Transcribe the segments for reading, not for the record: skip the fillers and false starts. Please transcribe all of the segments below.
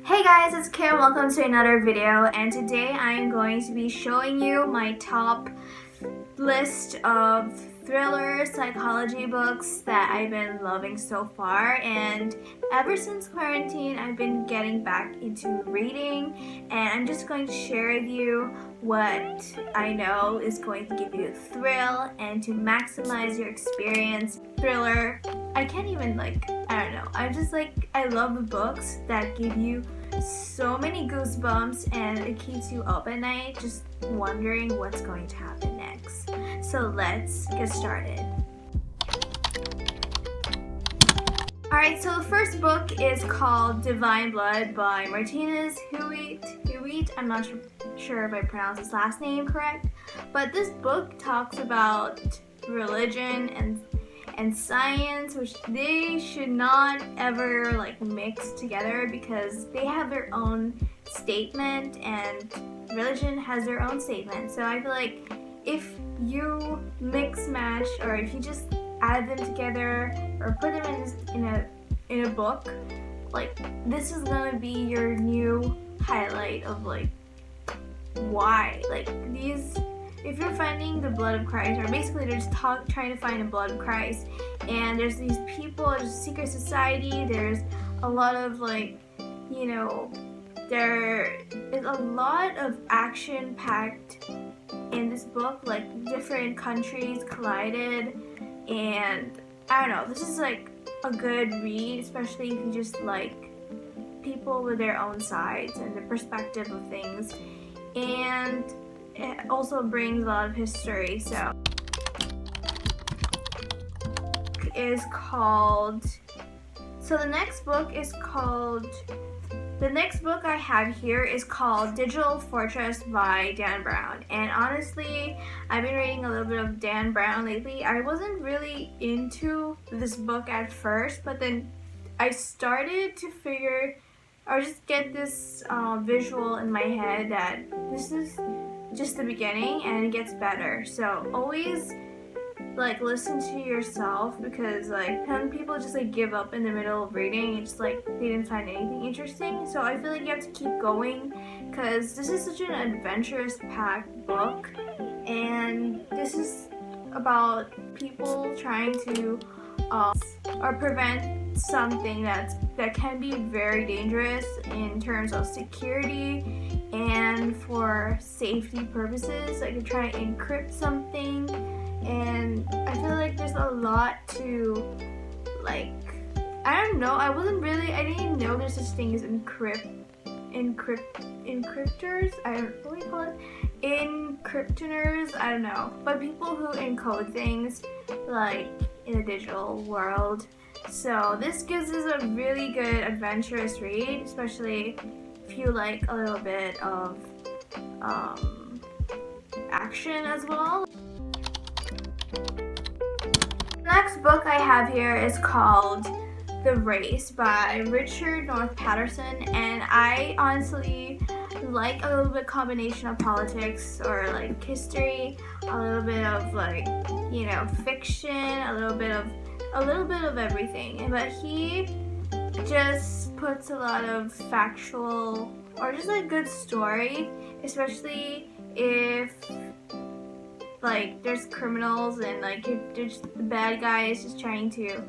Hey guys, it's Kim. Welcome to another video, and today I am going to be showing you my top list of thriller psychology books that I've been loving so far. And ever since quarantine, I've been getting back into reading, and I'm just going to share with you what I know is going to give you a thrill and to maximize your experience. Thriller, I can't even I don't know. I love the books that give you so many goosebumps and it keeps you up at night just wondering what's going to happen next. So let's get started. Alright, so the first book is called Divine Blood by Martinez Huit. I'm not sure if I pronounced his last name correct, but this book talks about religion and science, which they should not ever mix together because they have their own statement and religion has their own statement. So I feel like if you mix match or if you just add them together or put them in a book, this is gonna be your new highlight of why these. If you're finding the blood of Christ, or basically they're just trying to find the blood of Christ, and there's these people, there's a secret society, there's a lot of there is a lot of action packed in this book, different countries collided, and I don't know, this is a good read, especially if you just like people with their own sides and the perspective of things, and it also brings a lot of history. So the next book I have here is called Digital Fortress by Dan Brown. And honestly, I've been reading a little bit of Dan Brown lately. I wasn't really into this book at first, but then I started to figure or just get this visual in my head that this is just the beginning and it gets better. So always listen to yourself, because some people just give up in the middle of reading and just they didn't find anything interesting. So I feel like you have to keep going, because this is such an adventurous packed book, and this is about people trying to or prevent something that can be very dangerous in terms of security and for safety purposes. They're trying to encrypt something, and I feel like there's a lot to I don't know. I didn't know there's such thing as encryptors. I don't know what you call it. Encryptioners. I don't know. But people who encode things in a digital world. So this gives us a really good adventurous read, especially if you like a little bit of action as well. The next book I have here is called The Race by Richard North Patterson, and I honestly like a little bit combination of politics or history, a little bit of fiction, a little bit of everything. But he just puts a lot of factual or just a good story, especially if there's criminals and the bad guy is just trying to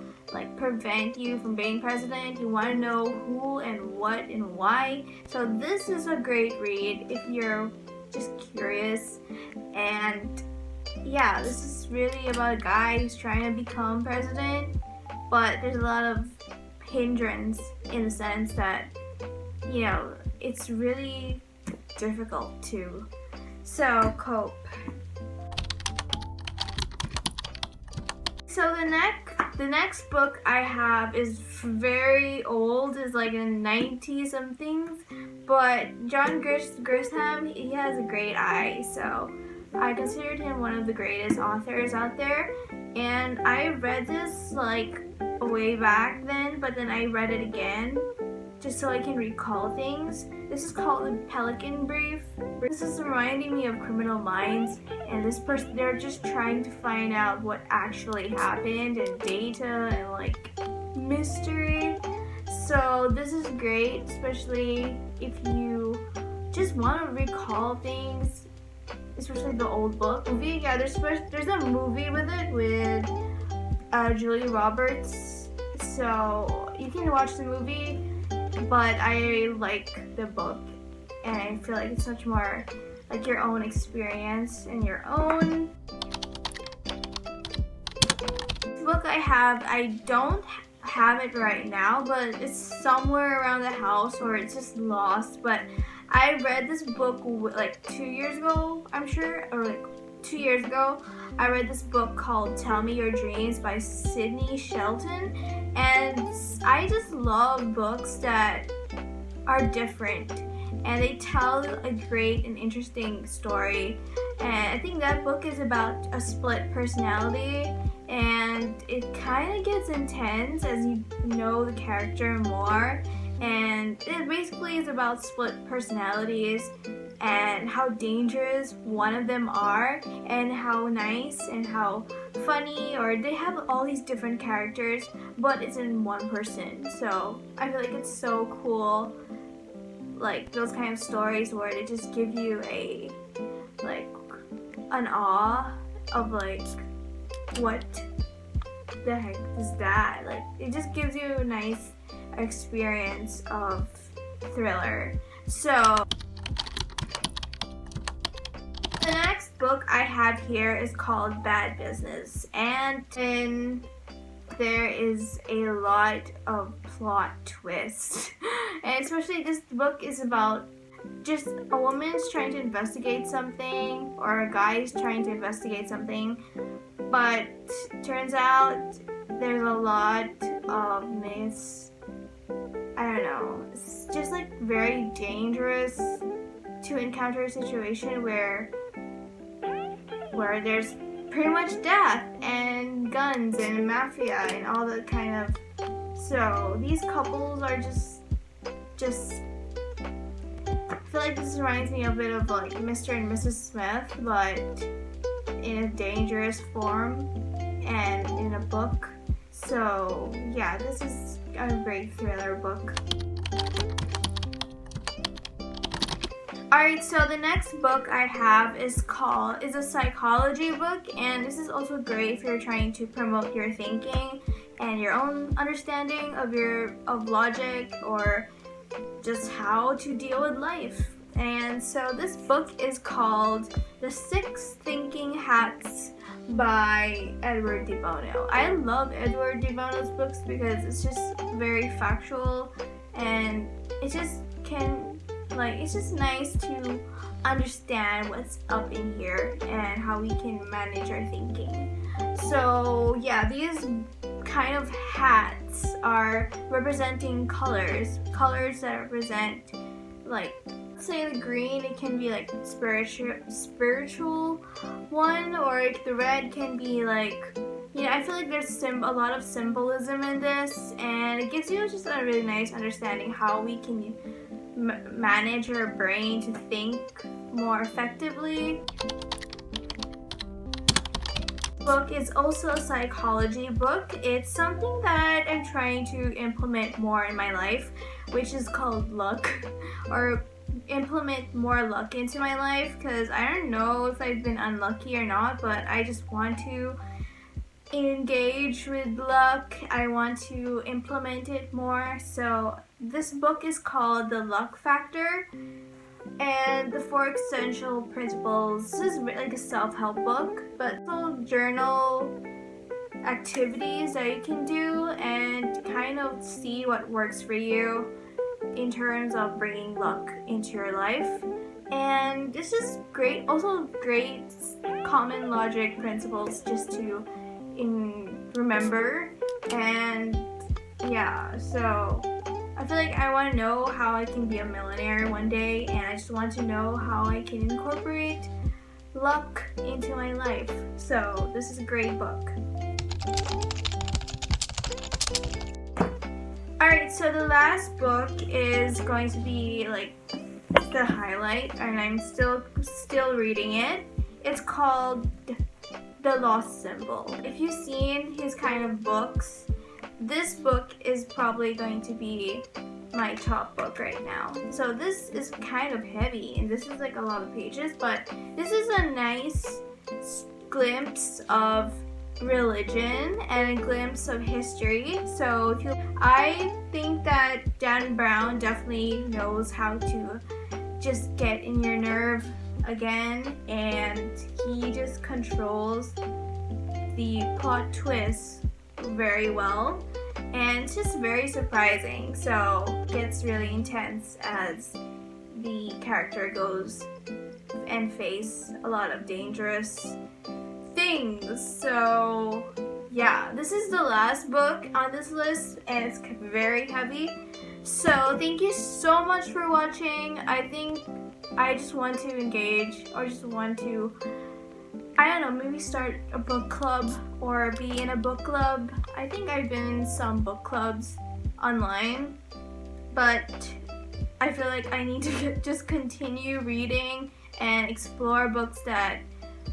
prevent you from being president. You want to know who and what and why. So this is a great read if you're just curious. And yeah, this is really about a guy who's trying to become president, but there's a lot of hindrance in the sense that it's really difficult to cope. So the next book I have is very old, is in the 90s something, but John Grisham, he has a great eye, so I considered him one of the greatest authors out there. And I read this way back then, but then I read it again just so I can recall things. This is called the Pelican Brief. This is reminding me of Criminal Minds, and they're just trying to find out what actually happened, and data and mystery. So So this is great, especially if you just want to recall things, especially the old book. Yeah, there's a movie with it with Julia Roberts, so you can watch the movie, but I like the book, and I feel like it's much more like your own experience and your own. The book I don't have it right now, but it's somewhere around the house or it's just lost. But I read this book like 2 years ago, I'm sure, or like 2 years ago. I read this book called Tell Me Your Dreams by Sydney Shelton, and I just love books that are different and they tell a great and interesting story. And I think that book is about a split personality, and it kind of gets intense as you know the character more. And it basically is about split personalities and how dangerous one of them are, and how nice and how funny, or they have all these different characters, but it's in one person. So I feel like it's so cool, like those kind of stories where they just give you an awe of like, what the heck is that? Like, it just gives you a nice experience of thriller. So the next book I have here is called Bad Business, and there is a lot of plot twists. And especially this book is about just a woman's trying to investigate something, or a guy's trying to investigate something, but turns out there's a lot of it's just like very dangerous to encounter a situation where there's pretty much death and guns and mafia and all that kind of. So these couples are just I feel like this reminds me a bit of like Mr. and Mrs. Smith, but in a dangerous form and in a book. So yeah, this is a great thriller book. Alright, so the next book I have is a psychology book, and this is also great if you're trying to promote your thinking and your own understanding of logic, or just how to deal with life. And so this book is called The 6 Thinking Hats by Edward de Bono. I love Edward de Bono's books because it's just very factual, and it's just nice to understand what's up in here and how we can manage our thinking. So yeah, these kind of hats are representing colors that represent, like, say the green, it can be like spiritual one, or like the red can be like, I feel like there's a lot of symbolism in this, and it gives you just a really nice understanding how we can manage our brain to think more effectively. Book is also a psychology book. It's something that I'm trying to implement more in my life, which is called luck, or implement more luck into my life, because I don't know if I've been unlucky or not, but I just want to engage with luck. I want to implement it more. So this book is called The Luck Factor and the 4 Essential Principles. This is like a self-help book, but also journal activities that you can do and kind of see what works for you in terms of bringing luck into your life. And this is great, also great common logic principles just to remember. And yeah, so I feel like I want to know how I can be a millionaire one day, and I just want to know how I can incorporate luck into my life. So this is a great book. Alright, so the last book is going to be like the highlight, and I'm still reading it. It's called The Lost Symbol. If you've seen his kind of books, this book is probably going to be my top book right now. So this is kind of heavy and this is like a lot of pages, but this is a nice glimpse of religion and a glimpse of history. So I think that Dan Brown definitely knows how to just get in your nerve again, and he just controls the plot twists very well, and it's just very surprising. So it gets really intense as the character goes and face a lot of dangerous things. So yeah, this is the last book on this list and it's very heavy. So thank you so much for watching. I think I just want to engage, or just want to, I don't know, maybe start a book club or be in a book club. I think I've been in some book clubs online, but I feel like I need to just continue reading and explore books that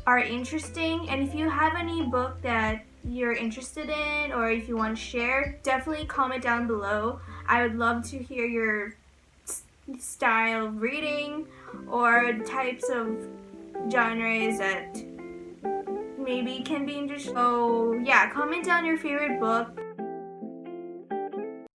are interesting. And if you have any book that you're interested in, or if you want to share, definitely comment down below. I would love to hear your style of reading or types of genres that maybe can be interesting. So yeah, comment down your favorite book.